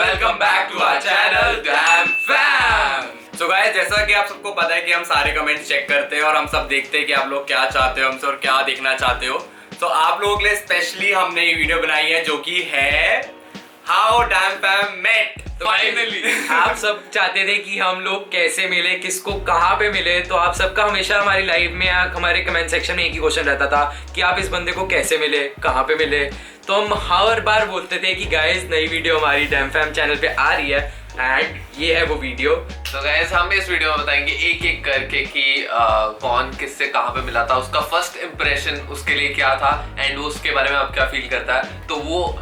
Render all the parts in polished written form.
Welcome back to our channel dam fam. So guys, जैसा कि आप सबको पता है कि हम सारे कमेंट्स चेक करते हैं और हम सब देखते हैं कि आप लोग क्या चाहते हो हमसे और क्या देखना चाहते हो। तो आप लोगों के लिए स्पेशली हमने ये वीडियो बनाई है जो कि है हाउ डैम फैम मेट। तो फाइनली आप सब चाहते थे कि हम लोग कैसे मिले, किसको कहाँ पे मिले। तो आप सबका हमेशा हमारी लाइव में या हमारे कमेंट सेक्शन में एक ही क्वेश्चन रहता था कि आप इस बंदे को कैसे मिले, कहाँ पे मिले। तो हम हर बार बोलते थे कि गाइस नई वीडियो हमारी डैम फैम चैनल पे आ रही है एंड ये है वो वीडियो। तो गाइस हम इस वीडियो में बताएंगे एक एक करके कि कौन किससे कहाँ पे मिला था, उसका फर्स्ट इम्प्रेशन उसके लिए क्या था एंड वो उसके बारे में आप क्या फील करता है। तो वो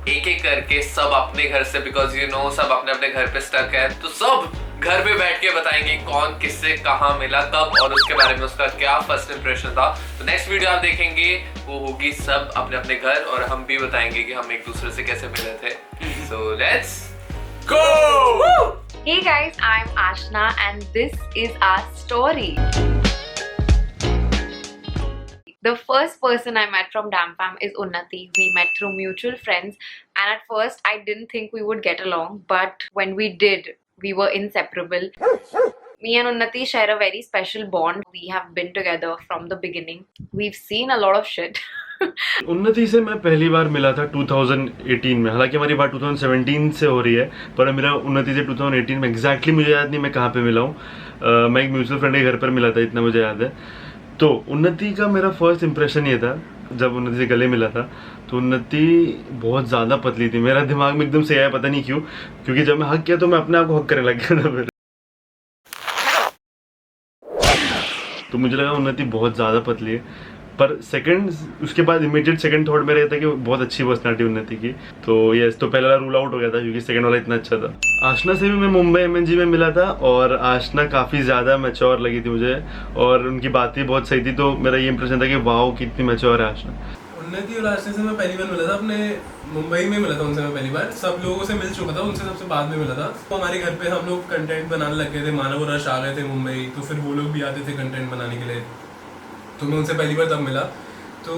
एक एक करके सब अपने घर से, बिकॉज यू नो सब अपने अपने घर पे स्टक है, तो सब घर पे बैठ के बताएंगे कौन किससे कहाँ मिला, कब और उसके बारे में उसका क्या फर्स्ट इम्प्रेशन था। तो नेक्स्ट वीडियो आप देखेंगे वो होगी सब अपने अपने घर और हम भी बताएंगे कि हम एक दूसरे से कैसे मिले थे। So let's go. Hey guys, I'm Ashna and this is our story. The first person I met from Dam Fam is Unnati. We met through mutual friends and at first I didn't think we would get along, but when we did, we were inseparable. Me and Unnati share a very special bond. We have been together from the beginning. We've seen a lot of shit. उन्नति से मैं पहली बार मिला था 2018 में। हालांकि हमारी बात 2017 से हो रही है, पर मेरा उन्नति से 2018 में एग्जैक्टली मुझे याद नहीं मैं कहाँ पे मिला हूँ। मैं एक म्यूचुअल फ्रेंड के घर पर मिला था, इतना मुझे याद है। तो उन्नति का मेरा फर्स्ट इंप्रेशन ये था, जब उन्नति से गले मिला था तो उन्नति बहुत ज़्यादा पतली थी। मेरा दिमाग में एकदम से आया, पता नहीं क्यों, क्योंकि जब मैं हक किया तो मैं अपने आप को हक करने लग गया था फिर। तो मुझे लगा उन्नति बहुत ज़्यादा पतली है, पर सेकंड उसके बाद इमीडिएट सेकंड थॉट में रहता कि बहुत अच्छी पर्सनालिटी उन्नति की। तो यस, तो पहला रूल आउट हो गया था क्योंकि सेकंड वाला इतना अच्छा था। आशना से भी मैं मुंबई एमएनजी में मिला था और आशना काफ़ी ज़्यादा मैच्योर लगी थी मुझे और उनकी बातें बहुत सही थी। तो मेरा ये इंप्रेशन था कि वाओ कितनी मैच्योर है आशना। उन्नति और आशना से मैं पहली बार मिला था, अपने मुंबई में मिला था उनसे मैं पहली बार। सब लोगों से मिल चुका था, उनसे सबसे बाद में मिला था। तो हमारे घर पे हम लोग कंटेंट बनाने लग गए थे, मानव रश आ गए थे मुंबई, तो फिर वो लोग भी आते थे कंटेंट बनाने के लिए। तो मैं उनसे पहली बार तब मिला। तो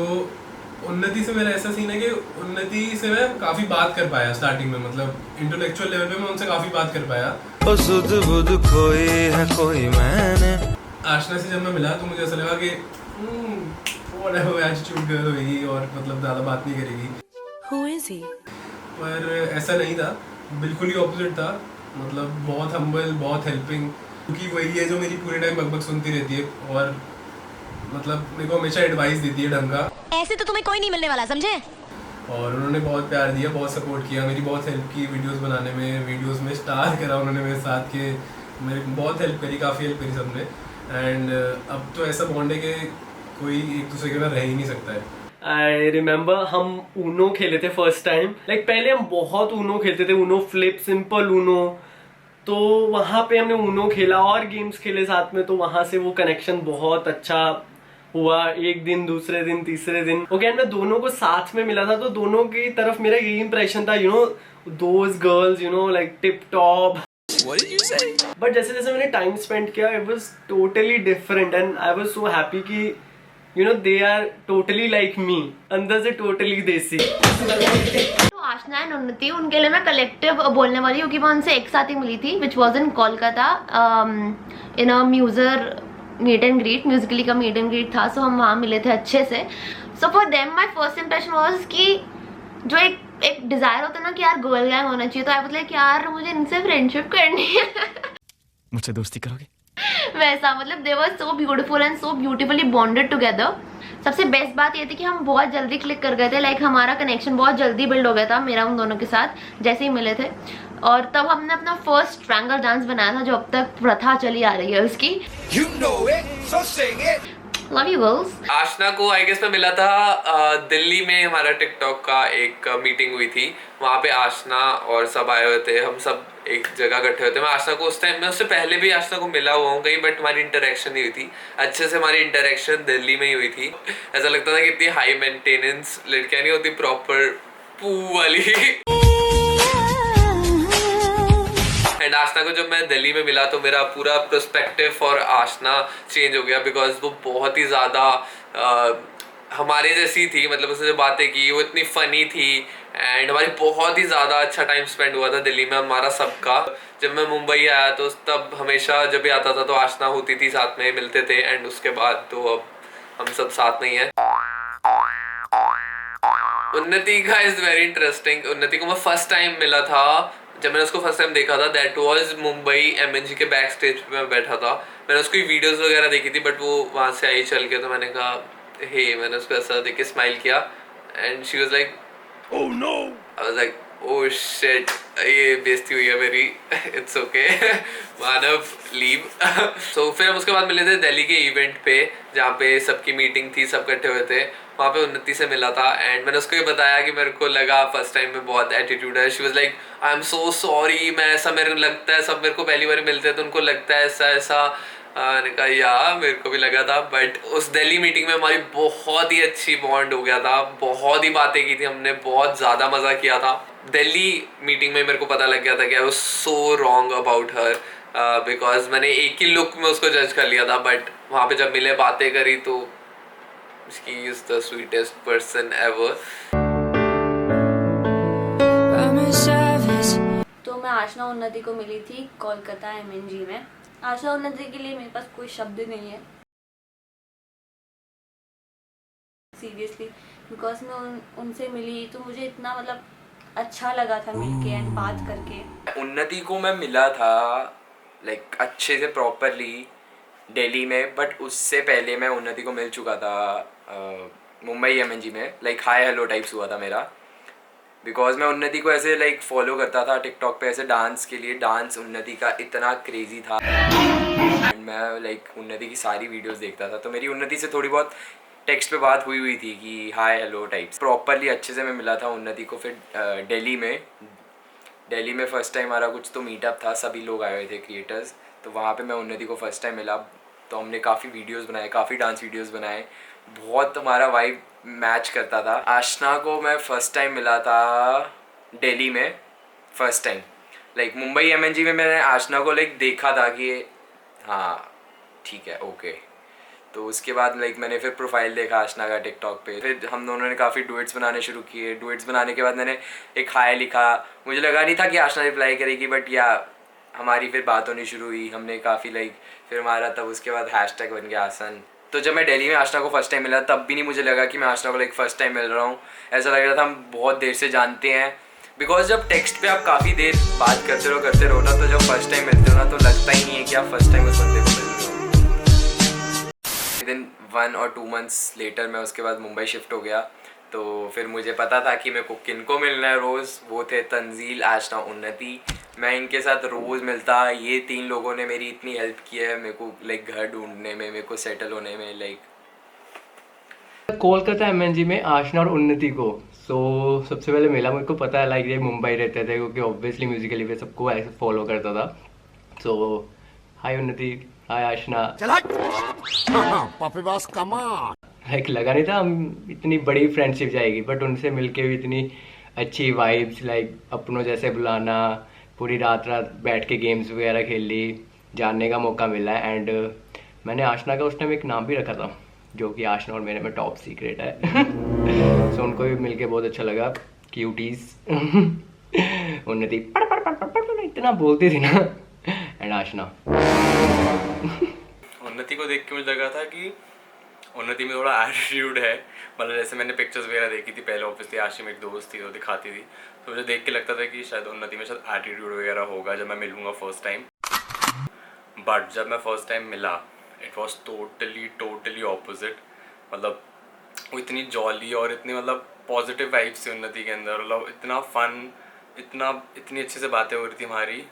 उन्नति से मेरा ऐसा सीन है कि उन्नति से मैं काफ़ी बात कर पाया स्टार्टिंग में, मतलब इंटेलेक्चुअल लेवल पे मैं उनसे काफ़ी बात कर पाया। आशना से जब मैं मिला तो मुझे ऐसा लगा कि एटीट्यूड गर्ल होगी और मतलब ज़्यादा बात नहीं करेगी। Who is he? पर ऐसा नहीं था, बिल्कुल ही ऑपोजिट था। मतलब बहुत हम्बल, बहुत हेल्पिंग, क्योंकि वही है जो मेरी पूरे टाइम बकबक सुनती रहती है और मतलब मेरे को हमेशा एडवाइस देती है ढंग का। ऐसे तो तुम्हें कोई नहीं मिलने वाला, समझे? और उन्होंने बहुत प्यार दिया, बहुत सपोर्ट किया, मेरी बहुत हेल्प की वीडियोस बनाने में, वीडियोस में स्टार करा उन्होंने मेरे साथ के, मेरी बहुत हेल्प करी, काफ़ी हेल्प करी सबने। एंड अब तो ऐसा बॉन्ड है कि कोई एक दूसरे के बिना रह ही नहीं सकता है। आई रिमेम्बर हम ऊनो खेले थे फर्स्ट टाइम। लाइक पहले हम बहुत ऊनो खेलते थे, ऊनो फ्लिप, सिंपल ऊनो। तो वहाँ पे हमने ऊनो खेला और गेम्स खेले साथ में, तो वहाँ से वो कनेक्शन बहुत अच्छा हुआ। एक दिन, दूसरे दिन, तीसरे दिन ओके, मैं दोनों को साथ में मिला था तो दोनों की तरफ मेरा यही इंप्रेशन था, you know those girls, you know like tip top. But जैसे जैसे मैंने टाइम स्पेंड किया, it was totally different and I was so happy कि you know they are totally like me, अंदर से टोटली देसी। तो आशना एंड उन्नति, उनके लिए मैं कलेक्टिव बोलने वाली हूँ क्योंकि मैं उनसे एक साथ ही मिली थी, which was in Kolkata in a muser meet and greet, Musically का मीट एंड ग्रीट था। सो हम वहाँ मिले थे अच्छे से। So for them my first impression was कि जो एक डिजायर होता है ना कि यार गर्ल गैंग होना चाहिए, तो आई वाज लाइक यार मुझे इनसे फ्रेंडशिप करनी है। मुझसे दोस्ती करोगे? वैसा मतलब they were so beautiful and so beautifully bonded together. सबसे बेस्ट बात ये थी कि हम बहुत जल्दी क्लिक कर गए थे, लाइक हमारा कनेक्शन बहुत जल्दी बिल्ड हो गया था मेरा उन दोनों के साथ जैसे ही मिले थे। और तब हमने अपना फर्स्ट ट्रायंगल डांस बनाया था जो अब तक प्रथा चली आ रही है उसकी। You know it, so sing it. Love you girls. आशना को आई गेस मैं मिला था दिल्ली में, हमारा टिकटॉक का एक मीटिंग हुई थी, वहाँ पे आशना और सब आए हुए थे, हम सब एक जगह इकट्ठे हुए थे। मैं आशना को उस टाइम में, उससे पहले भी आशना को मिला हुआ हूँ कहीं, बट हमारी इंटरेक्शन नहीं हुई थी अच्छे से। हमारी इंटरेक्शन दिल्ली में ही हुई थी। ऐसा लगता था कि इतनी हाई मेंटेनेंस लड़कियाँ नहीं होती, प्रॉपर पू वाली। एंड आशना को जब मैं दिल्ली में मिला तो मेरा पूरा पर्सपेक्टिव फॉर आशना चेंज हो गया, बिकॉज वो बहुत ही ज़्यादा हमारे जैसी थी, मतलब उसने जो बातें की वो इतनी फनी थी एंड हमारी बहुत ही ज़्यादा अच्छा टाइम स्पेंड हुआ था दिल्ली में हमारा सबका। जब मैं मुंबई आया तो तब हमेशा जब भी आता था तो आशना होती थी, साथ में मिलते थे एंड उसके बाद तो अब हम सब साथ में ही हैं। उन्नति का इज वेरी इंटरेस्टिंग। उन्नति को मैं फर्स्ट टाइम मिला था, जब मैंने उसको फर्स्ट टाइम देखा था दैट वाज मुंबई MNG के बैक स्टेज पे मैं बैठा था। मैंने उसकी वीडियोस वगैरह देखी थी बट वो वहाँ से आई चल के, तो मैंने कहा हे, मैंने उसको ऐसा देख के स्माइल किया and she was like oh no, I was like oh shit, ये बेइज्जती हुई है मेरी। It's okay Manav leave. So फिर हम उसके बाद मिले थे दिल्ली के इवेंट पे जहाँ पे सबकी मीटिंग थी, सब इकट्ठे हुए थे। वहाँ पे उन्नति से मिला था एंड मैंने उसको ये बताया कि मेरे को लगा फर्स्ट टाइम में बहुत एटीट्यूड है। She was like I am so sorry, मैं ऐसा मेरे को लगता है, सब मेरे को पहली बार मिलते हैं तो उनको लगता है ऐसा ऐसा। मैंने कहा या मेरे को भी लगा था, बट उस दिल्ली मीटिंग में हमारी बहुत ही अच्छी बॉन्ड हो गया था, बहुत ही बातें की थी हमने, बहुत ज़्यादा मज़ा किया था। दिल्ली मीटिंग में मेरे को पता लग गया था कि आई was so wrong about her because मैंने एक ही लुक में उसको जज कर लिया था, बट वहाँ पे जब मिले बातें करी तो she is the sweetest person ever. तो मैं आशना उन्नति को मिली थी कोलकाता MNG में। आशना उन्नति के लिए मेरे पास कोई शब्द नहीं है सीरियसली, बिकॉज मैं उनसे मिली तो मुझे इतना मतलब अच्छा लगा था मिलके एंड बात करके। उन्नति को मैं मिला था लाइक अच्छे से प्रॉपरली दिल्ली में, बट उससे पहले मैं उन्नति को मिल चुका था मुंबई MNG में। लाइक हाय हेलो टाइप्स हुआ था मेरा, बिकॉज मैं उन्नति को ऐसे लाइक फॉलो करता था टिकटॉक पे ऐसे डांस के लिए। डांस उन्नति का इतना क्रेजी था एंड मैं लाइक उन्नति की सारी वीडियोस देखता था, तो मेरी उन्नति से थोड़ी बहुत टेक्स्ट पे बात हुई थी कि हाय हेलो टाइप्स। प्रॉपरली अच्छे से मैं मिला था उन्नति को फिर दिल्ली में फर्स्ट टाइम हमारा कुछ तो मीटअप था, सभी लोग आए हुए थे क्रिएटर्स, तो वहाँ पे मैं उन्नति को फर्स्ट टाइम मिला। तो हमने काफ़ी वीडियोस बनाए, काफ़ी डांस वीडियोस बनाए, बहुत हमारा वाइब मैच करता था। आशना को मैं फर्स्ट टाइम मिला था दिल्ली में first time. Like Mumbai MNG में मैंने आशना को लाइक देखा था कि हाँ ठीक है ओके, तो उसके बाद लाइक मैंने फिर प्रोफाइल देखा आशना का टिकटॉक पे, फिर हम दोनों ने काफ़ी डुएट्स बनाने शुरू किए। डुएट्स बनाने के बाद मैंने एक हाय लिखा, मुझे लगा नहीं था कि आशना रिप्लाई करेगी, बट या हमारी फिर बात होनी शुरू हुई, हमने काफ़ी लाइक फिर हमारा तब उसके बाद हैशटैग बन गया आसन। तो जब मैं दिल्ली में आशना को फर्स्ट टाइम मिला तब भी नहीं मुझे लगा कि मैं आशना को लाइक फर्स्ट टाइम मिल रहा हूँ, ऐसा लग रहा था हम बहुत देर से जानते हैं। बिकॉज जब टेक्स्ट पे आप काफ़ी देर बात करते रहो ना, तो जब फर्स्ट टाइम मिलते हो ना तो लगता ही नहीं है कि आप फर्स्ट टाइम उस बंदे को मिल रहे हो। विदिन 1 और 2 मंथ्स लेटर मैं उसके बाद मुंबई शिफ्ट हो गया, तो फिर मुझे पता था कि मेरे को किनको मिलना है रोज़। वो थे तंजील, आशना, उन्नति। मैं इनके साथ रोज़ मिलता। ये 3 लोगों ने मेरी इतनी हेल्प की है मेरे को लाइक घर ढूंढने में, मेरे को सेटल होने में। लाइक कोलकाता MNG में आशना और उन्नति को सबसे पहले मिला, मेरे को पता है लाइक ये मुंबई रहते थे क्योंकि ऑब्वियसली म्यूजिकली पे सबको ऐसे फॉलो करता था। सो हाय उन्नति, हाय आशना। लाइक लगा नहीं था हम इतनी बड़ी फ्रेंडशिप जाएगी, बट उनसे मिलके भी इतनी अच्छी वाइब्स, लाइक अपनों जैसे बुलाना, पूरी रात बैठ के गेम्स वगैरह खेल ली, जानने का मौका मिला है। एंड मैंने आशना का उस टाइम एक नाम भी रखा था जो कि आशना और मेरे में टॉप सीक्रेट है। सो उनको भी मिलके बहुत अच्छा लगा, क्यूटीज। उन्नति इतना बोलती थी ना, एंड आशना। उन्नति को देख के मुझे लगा था कि उन्नति में थोड़ा एटीट्यूड है। मतलब जैसे मैंने पिक्चर्स वगैरह देखी थी पहले, ऑब्वियसली आशी मेरी दोस्त थी तो दिखाती थी, तो मुझे देख के लगता था कि शायद उन्नति में शायद एटीट्यूड वगैरह होगा जब मैं मिलूँगा फर्स्ट टाइम। बट जब मैं फर्स्ट टाइम मिला इट वॉज टोटली ऑपोजिट। मतलब वो इतनी जॉली और इतनी मतलब पॉजिटिव वाइब्स थी उन्नति के अंदर, मतलब इतना फन, इतनी अच्छे से बातें हो रही थी हमारी।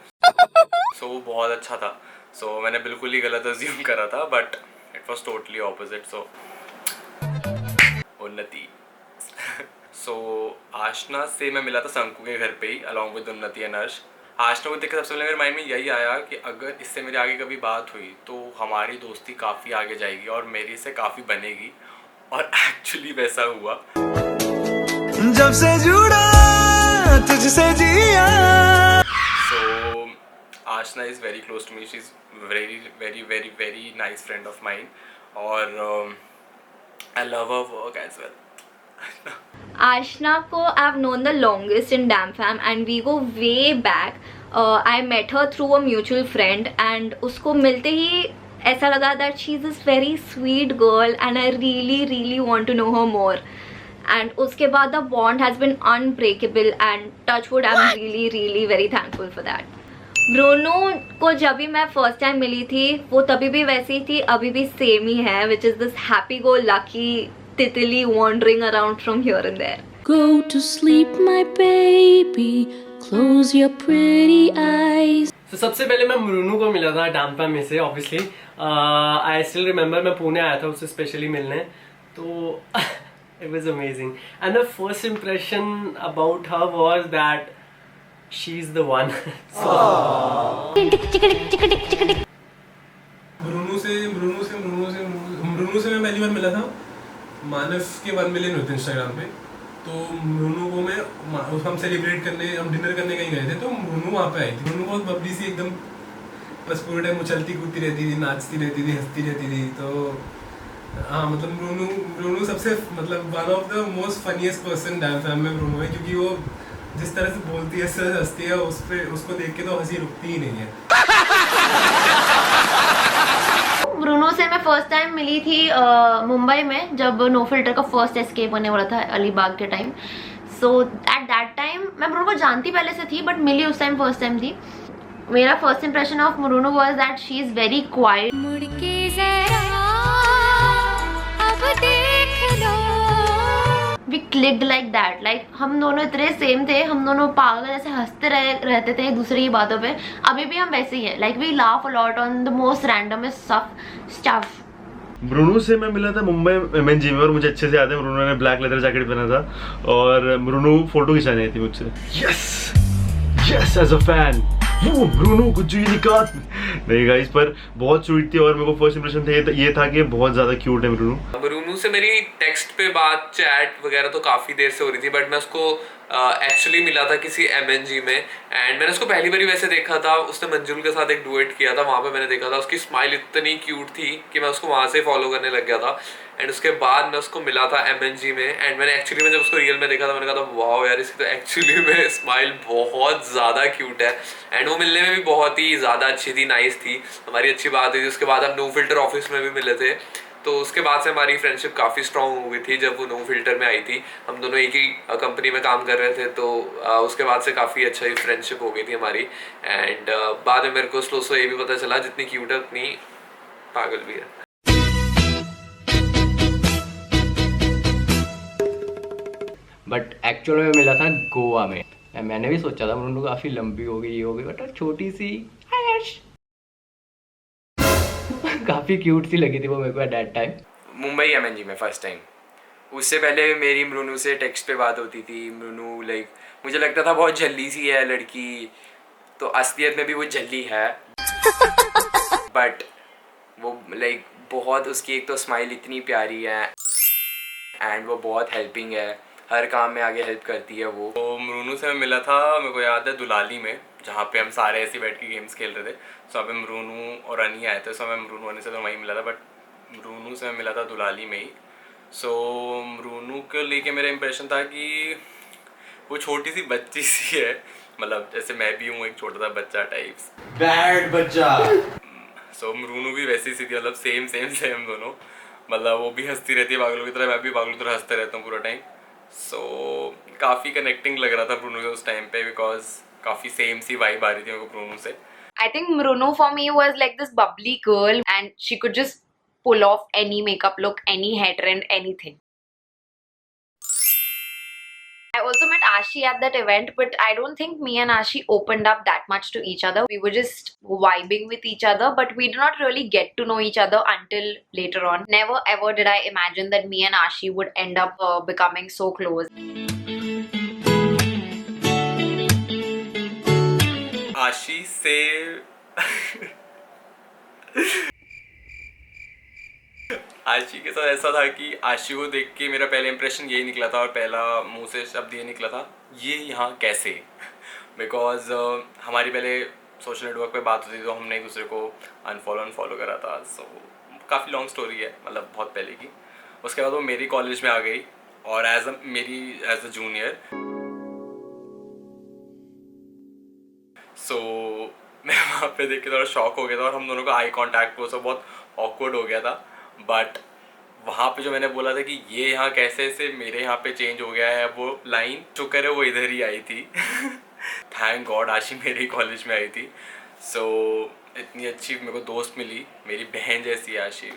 सो वो बहुत अच्छा था। सो मैंने बिल्कुल ही गलत अज्यूम करा था, but it was totally opposite. So Unnati. So आशना से मैं मिला था शंकु के घर पे ही अलॉन्ग विद उन्नति एंड हर्ष। आशना को देख कर सबसे पहले मेरे माइंड में यही आया कि अगर इससे मेरी आगे कभी बात हुई तो हमारी दोस्ती काफ़ी आगे जाएगी और मेरी से काफ़ी बनेगी, और एक्चुअली वैसा हुआ। जब से जुड़ा तुझसे जिया। So Aashna is very close to me, she is very very very very nice friend of mine. और I love her work as well. Ashna ko I've known the longest in Damn Fam and we go way back. I met her through a mutual friend and उसको मिलते ही ऐसा लगा that she's this very sweet girl and I really want to know her more. And उसके बाद the bond has been unbreakable and touch wood I'm really very thankful for that. Bruno को जब भी मैं फर्स्ट टाइम मिली थी वो तभी भी वैसी थी, अभी भी सेम ही है, which is this happy go lucky तितली wandering around from here and there. Go to sleep, my baby. Close your pretty eyes. तो सबसे पहले मैं ब्रूनो को मिला था डैम फैम में से ऑब्वियसली. आई स्टिल रिमेंबर मैं पुणे आया था उससे स्पेशली मिलने, तो it was amazing. And the first impression about her was that she's the one. Bruno से मैं पहली बार मिला था मानस के 1 मिलियन हुए थे इंस्टाग्राम पे. तो ब्रूनो को मैं हम सेलिब्रेट करने हम डिनर करने कहीं गए थे, तो ब्रूनो वहाँ पे आई थी. ब्रूनो बहुत बबली सी एकदम, बस पूरे टाइम उछलती कूदती रहती थी, नाचती रहती थी, हंसती रहती थी. तो हाँ मतलब ब्रूनो सबसे मतलब one of the most funniest person dam fam में ब्रूनो है, क्योंकि वो जिस तरह से बोलती है, हंसती है, उसको देख के तो हंसी रुकती ही नहीं है. ब्रूनो से मैं फर्स्ट टाइम मिली थी मुंबई में, जब नो फिल्टर का फर्स्ट एस्केप होने वाला था अलीबाग के time. So at that time मैं ब्रूनो को जानती पहले से थी, बट मिली उस टाइम फर्स्ट टाइम थी. मेरा first impression of Bruno was that she is very quiet. मुड़ के जरा अब देख लो. We clicked like that. Like हम दोनों इतने सेम थे, हम दोनों पागल जैसे हंसते रहते थे एक दूसरे की बातों पे. अभी भी हम वैसे ही हैं. Like we laugh a lot on the most randomest stuff. Bruno से मैं मिला था मुंबई MNG में, और मुझे अच्छे से याद है ब्रूनो ने ब्लैक लेदर जैकेट पहना था और ब्रूनो फोटो खिंचाने आई थी मुझसे. Yes as a fan Bruno कुछ नहीं गाइस, पर बहुत स्वीट थी और मेरे को फर्स्ट इंप्रेशन था ये था कि बहुत ज्यादा क्यूट है ब्रूनो. ब्रूनो से मेरी टेक्स्ट पे बात, चैट वगैरह तो काफ़ी देर से हो रही थी, बट मैं उसको एक्चुअली मिला था किसी MNG में. एंड मैंने उसको पहली बार वैसे देखा था, उसने मंजुल के साथ एक डुएट किया था, वहाँ पे मैंने देखा था. उसकी स्माइल इतनी क्यूट थी कि मैं उसको वहाँ से फॉलो करने लग गया था. एंड उसके बाद मैं उसको मिला था MNG में, एंड मैंने एक्चुअली में जब उसको रियल में देखा था, मैंने कहा था वाओ यार, इसकी तो एक्चुअली में स्माइल बहुत ज़्यादा क्यूट है. एंड वो मिलने में भी बहुत ही ज़्यादा अच्छी थी, नाइस थी, हमारी अच्छी बात हुई थी. उसके बाद हम नो फिल्टर ऑफिस में भी मिले थे, तो उसके बाद से हमारी फ्रेंडशिप काफ़ी स्ट्रॉन्ग हो गई थी. जब वो नो फिल्टर में आई थी, हम दोनों एक ही कंपनी में काम कर रहे थे, तो उसके बाद से काफ़ी अच्छा ही फ्रेंडशिप हो गई थी हमारी. एंड बाद में मेरे को स्लो स्लो ये भी पता चला जितनी क्यूट है उतनी पागल भी है. बट एक्चुअल में मिला था गोवा में. मैंने भी सोचा था ब्रूनो काफ़ी लंबी हो गई, ये हो गई, बट छोटी सी काफ़ी क्यूट सी लगी थी वो मेरे को at that time. Mumbai MNG में फर्स्ट टाइम. उससे पहले मेरी ब्रूनो से टेक्स्ट पे बात होती थी. ब्रूनो लाइक मुझे लगता था बहुत जल्दी सी है लड़की, तो असलियत में भी वो जल्दी है. बट वो लाइक बहुत, उसकी एक तो स्माइल इतनी प्यारी है एंड वो बहुत हेल्पिंग है, हर काम में आगे हेल्प करती है वो. तो ब्रूनो से मैं मिला था, मेरे को याद है दुलाली में, जहाँ पे हम सारे ऐसे बैठ के गेम्स खेल रहे थे. सो अभी ब्रूनो और अनी आए थे, सो मैं ब्रूनो अनी से तो वहीं मिला था, बट ब्रूनो से मैं मिला था दुलाली में ही. सो ब्रूनो को लेके मेरा इंप्रेशन था कि वो छोटी सी बच्ची सी है, मतलब जैसे मैं भी हूँ एक छोटा सा बच्चा टाइप्स. बैड बच्चा. सो ब्रूनो भी वैसी सी थी, मतलब सेम दोनों. मतलब वो भी हंसती रहती है पागलों की तरह, मैं भी पागलों की तरह हंसते रहता हूँ पूरा टाइम. सो काफ़ी कनेक्टिंग लग रहा था ब्रूनो से उस टाइम पे, बिकॉज काफ़ी सेम सी वाइब आ रही थी मेरे को ब्रूनो से. I think Bruno for me was like this bubbly girl and she could just pull off any makeup look, any hair trend, anything. I also met Ashi at that event, but I don't think me and Ashi opened up that much to each other. We were just vibing with each other, but we did not really get to know each other until later on. Never ever did I imagine that me and Ashi would end up becoming so close. आशी से आशी के साथ ऐसा था कि आशी को देख के मेरा पहला इंप्रेशन यही निकला था, और पहला मुंह से शब्द ये निकला था, ये यहाँ कैसे. बिकॉज हमारी पहले सोशल नेटवर्क पे बात होती थी, तो हमने एक दूसरे को अनफॉलो करा था. सो काफ़ी लॉन्ग स्टोरी है, मतलब बहुत पहले की. उसके बाद वो मेरी कॉलेज में आ गई और एज अ जूनियर। सो मैं वहाँ पे देख के थोड़ा शॉक हो गया था और हम दोनों का आई कॉन्टैक्ट वो सब बहुत ऑकवर्ड हो गया था। बट वहाँ पे जो मैंने बोला था कि ये यहाँ कैसे से मेरे यहाँ पे चेंज हो गया है, वो लाइन जो करे वो इधर ही आई थी। थैंक गॉड आशी मेरे कॉलेज में आई थी। सो इतनी अच्छी मेरे को दोस्त मिली, मेरी बहन जैसी है आशी।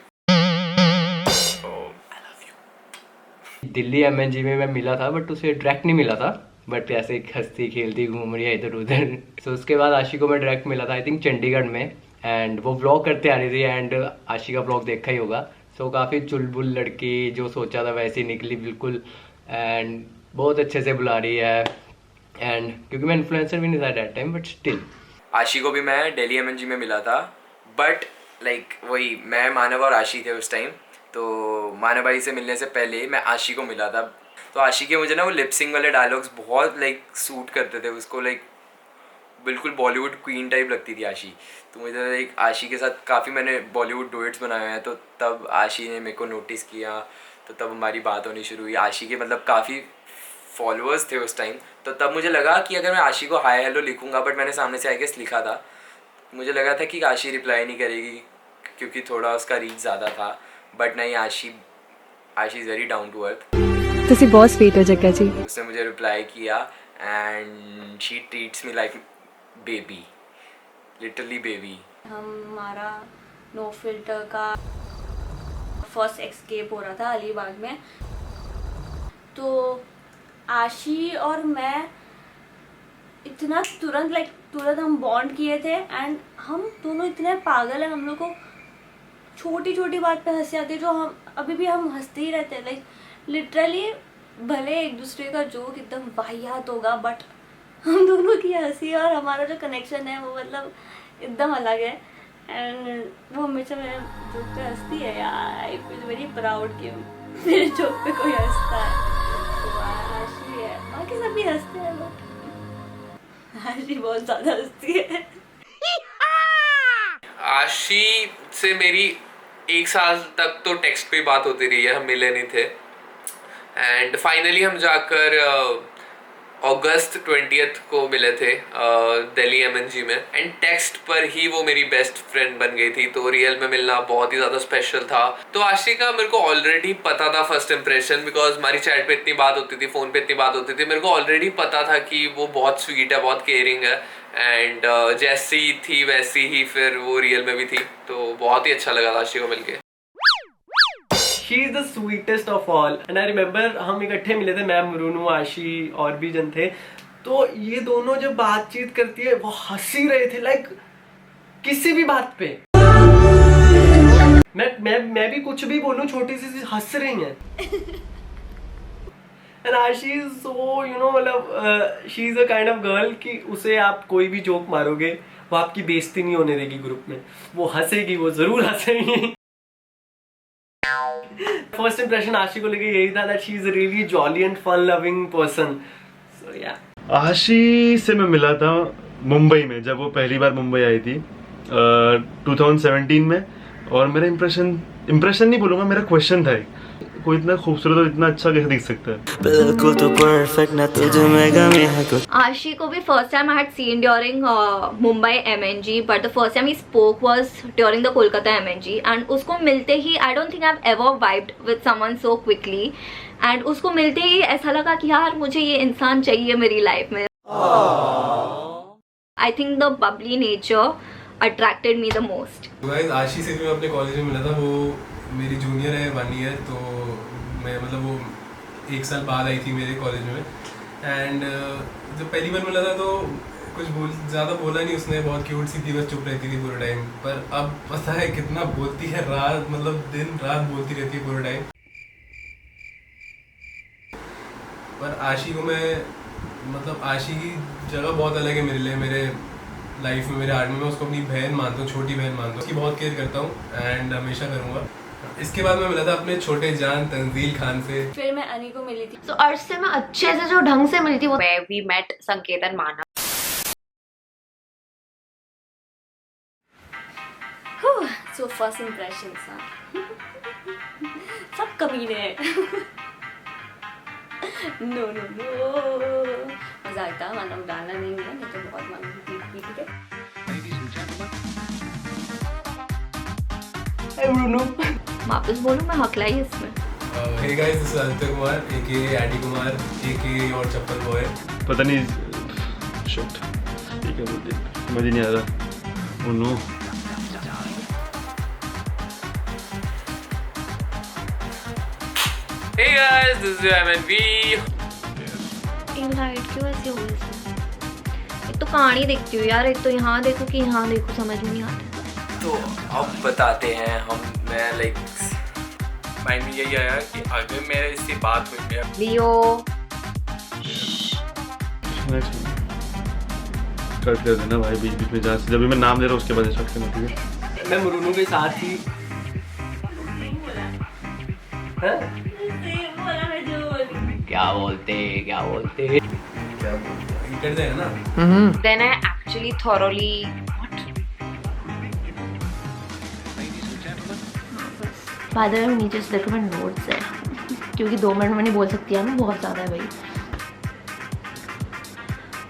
दिल्ली MNG में मैं मिला था बट उसे डायरेक्ट नहीं मिला था, बट ऐसे हंसती खेलती घूम रही है इधर उधर। सो उसके बाद आशी को मैं डायरेक्ट मिला था आई थिंक चंडीगढ़ में, एंड वो व्लॉग करते आ रही थी एंड आशी का व्लॉग देखा ही होगा। सो काफ़ी चुलबुल लड़की, जो सोचा था वैसे ही निकली बिल्कुल, एंड बहुत अच्छे से बुला रही है। एंड क्योंकि मैं इन्फ्लुएंसर भी नहीं था दैट टाइम, बट स्टिल आशी को भी मैं दिल्ली MNG में मिला था। बट लाइक वही मैं मानव और आशी थे उस टाइम, तो मानव भाई से मिलने से पहले मैं आशी को मिला था। तो आशी के मुझे ना वो लिपसिंग वाले डायलॉग्स बहुत लाइक सूट करते थे उसको, लाइक बिल्कुल बॉलीवुड क्वीन टाइप लगती थी आशी। तो मुझे लाइक आशी के साथ काफ़ी मैंने बॉलीवुड डुएट्स बनाए हैं, तो तब आशी ने मेरे को नोटिस किया, तो तब हमारी बात होनी शुरू हुई। आशी के मतलब काफ़ी फॉलोअर्स थे उस टाइम, तो तब मुझे लगा कि अगर मैं आशी को हाय हेलो लिखूंगा, बट मैंने सामने से आई गेस लिखा था, मुझे लगा था कि आशी रिप्लाई नहीं करेगी क्योंकि थोड़ा उसका रीच ज़्यादा था। बट नहीं, Ashi is very down to earth. तुसी बहुत स्वीट हो जग्गा जी। उसने मुझे रिप्लाई किया and she treats me like baby, literally baby. हमारा नो फिल्टर का फर्स्ट एस्केप हो रहा था अलीबाग में, तो आशी और मैं इतना तुरंत हम बॉन्ड किए थे, एंड हम दोनों इतने पागल हैं, हम लोग को छोटी छोटी बात पे हंसी आती है, जो हम अभी भी हम हंसते ही रहते हैं। लाइक लिटरली भले एक दूसरे का जोक एकदम वाहियात होगा, बट हम दोनों की हंसी और हमारा जो कनेक्शन है वो मतलब एकदम अलग है। एंड वो हमेशा मेरे जोक पे हंसती है यार। आई फील वेरी प्राउड कि मेरे जोक पे कोई हंसता है। तो आशी है, बाकी सब भी हंसते हैं, बट आशी बहुत ज़्यादा हंसती है। आशी से मेरी 1 साल तक तो टेक्स्ट पे बात होती रही है, हम मिले नहीं थे। एंड फाइनली हम जाकर अगस्त 20 को मिले थे दिल्ली MNG में, एंड टेक्स्ट पर ही वो मेरी बेस्ट फ्रेंड बन गई थी। तो रियल में मिलना बहुत ही ज़्यादा स्पेशल था। तो आशी का मेरे को ऑलरेडी पता था फर्स्ट इंप्रेशन, बिकॉज हमारी चैट पे इतनी बात होती थी, फ़ोन पे इतनी बात होती थी, मेरे को ऑलरेडी पता था कि वो बहुत स्वीट है, बहुत केयरिंग है, एंड जैसी थी वैसी ही फिर वो रियल में भी थी। तो बहुत ही अच्छा लगा था आशी को मिलके। She is the sweetest of all, and I remember हम इकट्ठे मिले थे, मैं, मुरुनु, आशी और भी जन थे। तो ये दोनों जब बातचीत करती है वो हंसी रहे थे, लाइक किसी भी बात पे। मैं भी कुछ भी बोलूं, छोटी सी हंस रही हैं। And Ashi is so, मतलब she is a kind of girl कि उसे आप कोई भी जोक मारोगे वो आपकी बेइज्जती नहीं होने देगी ग्रुप में, वो हंसेगी, वो जरूर हंसेगी। फर्स्ट इंप्रेशन आशी को लेके यही था that she is a really jolly and fun loving person. So yeah. आशी से मैं मिला था मुंबई में, जब वो पहली बार मुंबई आई थी 2017 में, और मेरा इम्प्रेशन नहीं बोलूँगा, मेरा क्वेश्चन था कोई इतना खूबसूरत और इतना अच्छा कैसे दिख सकता है। बिल्कुल तो परफेक्ट ना तुझे मैं गमी है कुछ। आशी को भी first time I had seen during Mumbai MNG, but the first time ही spoke was during the Kolkata MNG, and उसको मिलते ही I don't think I have ever vibed with someone so quickly, and उसको मिलते ही ऐसा लगा कि यार मुझे ये इंसान चाहिए मेरी लाइफ में। I think the Babli nature attracted me the most. आशी से भी मैं अपने कॉलेज में मिला था, वो मेरी जूनियर है 1 ईयर, तो मैं मतलब वो 1 साल बाद आई थी मेरे कॉलेज में। एंड जब पहली बार मिला था तो कुछ ज़्यादा बोला नहीं उसने, बहुत क्यूट सी थी, बस चुप रहती थी पूरे टाइम। पर अब पता है कितना बोलती है, रात मतलब दिन रात बोलती रहती है पूरे टाइम। पर आशी को मैं मतलब आशी की जगह बहुत अलग है मेरे लिए, मेरे लाइफ में, मेरे आर्ट में। मैं उसको अपनी बहन मानता हूँ, छोटी बहन मानता हूँ, उसकी बहुत केयर करता हूँ एंड हमेशा करूँगा। इसके बाद मैं मिला था अपने छोटे जान तंजील खान से, फिर मैं अनी को मिली थी। तो अर्श से मैं अच्छे से जो ढंग से मिली थी वो where we met Sanket and Mana. So first impressions, सब कमीने नो नो नो मजा आता माना गाना नहीं मिला नहीं तो बहुत मांग वापस बोलूं मैं हकलाई इसमें। Hey guys, this is Aditya Kumar, aka Addy Kumar, aka और चप्पल बॉय। पता नहीं शिट ये क्या बोलते हैं, समझ ही नहीं आ रहा। Oh no Hey guys, this is MNV. इन लाइट क्यों ऐसे हुई इसमें? एक तो कहानी देखती हूँ यार, एक तो यहाँ देखो कि यहाँ देखो, समझ में नहीं आता। तो अब बताते हैं मैं लाइक माइंड में यही आया कि अगर मेरे इससे बात हुई है लियो कट कर देना भाई बीच बीच में, जहाँ से जब भी मैं नाम दे रहा हूँ उसके बाद स्टार्ट करना, ठीक है? मैं मुरुनू के साथ ही क्या बोलते कर देगा ना। then I actually thoroughly by the way नीचे से देखो मैं नोट्स है क्योंकि 2 मिनट में नहीं बोल सकती है, मैं बहुत ज़्यादा है भाई,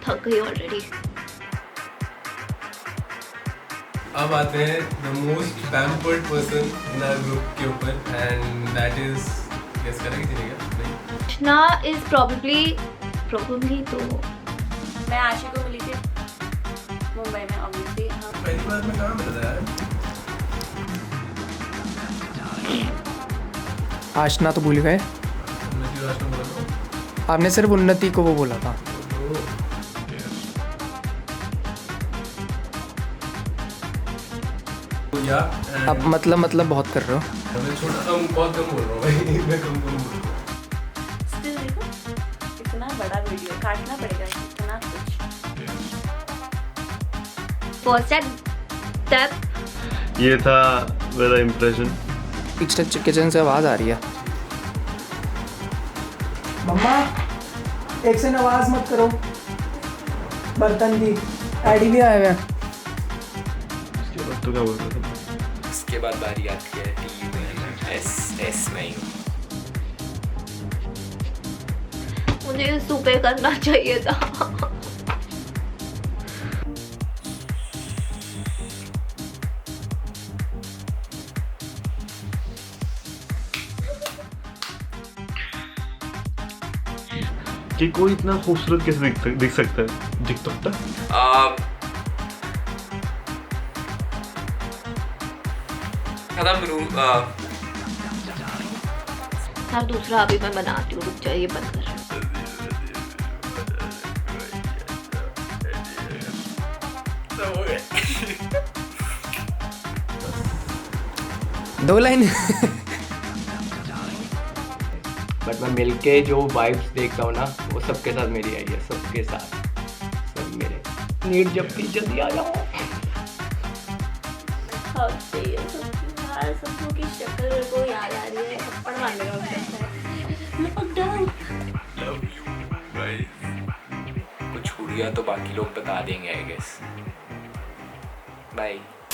थक गई ऑलरेडी। अब आते हैं the most pampered person in our group के ऊपर and that is guess करें किसी ने क्या? कृष्णा इज प्रोबेबली तो मैं आशी को मिली थी मुंबई में ऑब्वियसली। हाँ पहली बार में कहाँ मिला था यार? आशना तो भूल गए, उन्नति और आशना बोला था। आपने सिर्फ उन्नति को वो बोला था। या अब मतलब बहुत कर रहे हो। मैं छोटा कम बहुत कम बोल रहा हूँ भाई, मैं कम बोल रहा हूँ। स्टिल देखो इतना बड़ा वीडियो काटना पड़ेगा इतना कुछ। फर्स्ट स्टेप ये था मेरा इम्प्रेशन। किचन से आवाज आ रही है। मम्मा एक से आवाज मत करो, बर्तन की एडी भी आए हुए हैं। इसके बाद तो क्या बोल रहा था? उसके बाद बारी आती है एस में। मुझे सुबह करना चाहिए था। कि कोई इतना खूबसूरत कैसे दिख सकता है? दिख सकता है? यार दूसरा अभी मैं बनाती हूँ, रुक जाइए बंद कर। दो लाइन बट मैं मिलके जो वाइब्स देखता हूँ ना वो सबके साथ मेरी आई है, सबके साथ, सब मेरे नीट जब भी जल्दी आ जाओ। सबको की शक्ल मेरे को याद आ रही है, थप्पड़ मारने का मन करता है। लॉकडाउन कुछ हुआ तो बाकी लोग बता देंगे आई गेस। बाय।